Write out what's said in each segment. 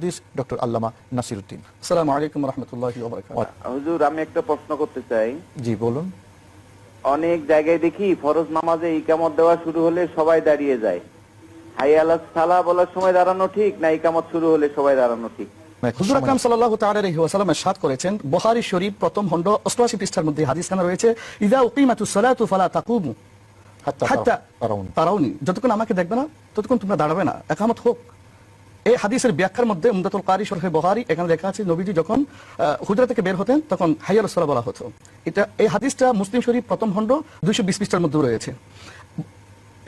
মুহাদ্দিস ডক্টর আল্লামা নাসিরউদ্দিন। আসসালামু আলাইকুম ওয়া রাহমাতুল্লাহি ওয়া বারাকাতুহু। হুজুর, আমি একটা প্রশ্ন করতে চাই। জি বলুন। অনেক জায়গায় দেখি ফরজ নামাজে ইকামত দেওয়া শুরু হলে সবাই দাঁড়িয়ে যায়। হাইয়া আলাস সালাহ বলার সময় দাঁড়ানো ঠিক, না ইকামত শুরু হলে সবাই দাঁড়ানো ঠিক? হুজুর আকরাম সাল্লাল্লাহু তাআলা আলাইহি ওয়াসাল্লাম ইরশাদ করেছেন, বুখারী শরীফ প্রথম খণ্ড 88 পৃষ্ঠার মধ্যে হাদিসখানা রয়েছে, ইযা উকিমাতুস সালাতু ফালা তাকুমু হাত্তা তারাউনি, যতক্ষণ আমাকে দেখবে না ততক্ষণ তোমরা দাঁড়াবে না, ইকামত হোক। এই হাদিসের ব্যাখ্যার মধ্যে উমদাতুল কারি শরহে বুখারী এখানে লেখা আছে, নবীজি যখন হুজরা থেকে বের হতেন তখন হাইয়া আলাস সালাহ বলা হতো। এই হাদিসটা মুসলিম শরীফ প্রথম খণ্ড 220 পৃষ্ঠার মধ্যে রয়েছে।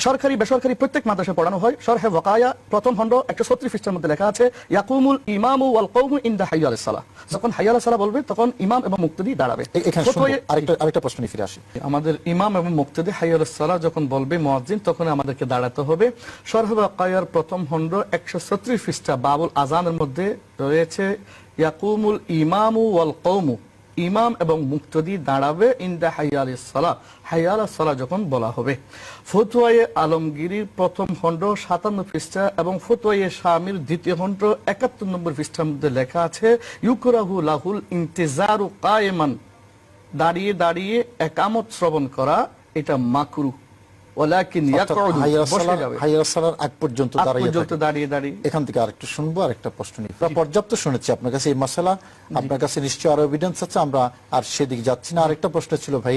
সরকারি বেসরকারি প্রত্যেক মাদ্রাসায় পড়ানো হয়। শরহে ওয়াকায়া প্রথম খণ্ড 136 পৃষ্ঠার মধ্যে লেখা আছে, ইয়াকুমুল ইমামু ওয়াল কওমু ইনদা হাইয়া আলাস সালাহ, যখন হাইয়া আলাস সালাহ বলবে তখন ইমাম এবং মুক্তাদি দাঁড়াবে। এখানে আরেকটা প্রশ্ন নিয়ে ফিরে আসি। আমাদের ইমাম এবং মুক্তাদি হাইয়া আলাস সালাহ যখন বলবে মুয়াজ্জিন, তখন আমাদেরকে দাঁড়াতে হবে। শরহে ওয়াকায়ার প্রথম খণ্ড 136 পৃষ্ঠা বাবুল আযানের মধ্যে রয়েছে, ইয়াকুমুল ইমামু ওয়াল কওমু, ইমাম এবং মুক্তাদি দাঁড়াবে ইনদা হাইয়া আলাস সালাহ, হাইয়া আলাস সালাহ যখন বলা হবে। ফতোয়ায়ে আলমগীরির প্রথম খণ্ড 57 পৃষ্ঠা এবং ফতোয়ায়ে শামির দ্বিতীয় খণ্ড 71 নম্বর পৃষ্ঠার মধ্যে লেখা আছে, ইউকরাহু লাহুল ইন্তিজারু কায়েমান, দাঁড়িয়ে দাঁড়িয়ে ইকামত শ্রবণ করা এটা মাকরুহ, ওয়ালাকিন ইয়াকউদু, বসে যাবে হাইয়া আলাস সালাহর আগ পর্যন্ত দাঁড়িয়ে দাঁড়িয়ে। এখান থেকে আরেকটু শুনবো, আরেকটা প্রশ্ন নিয়ে। পর্যাপ্ত শুনেছি আপনার কাছে এই মাসালা, আপনার কাছে নিশ্চয়ই আরো এভিডেন্স আছে, আমরা আর সেদিকে যাচ্ছি না। আরেকটা প্রশ্ন ছিল ভাই,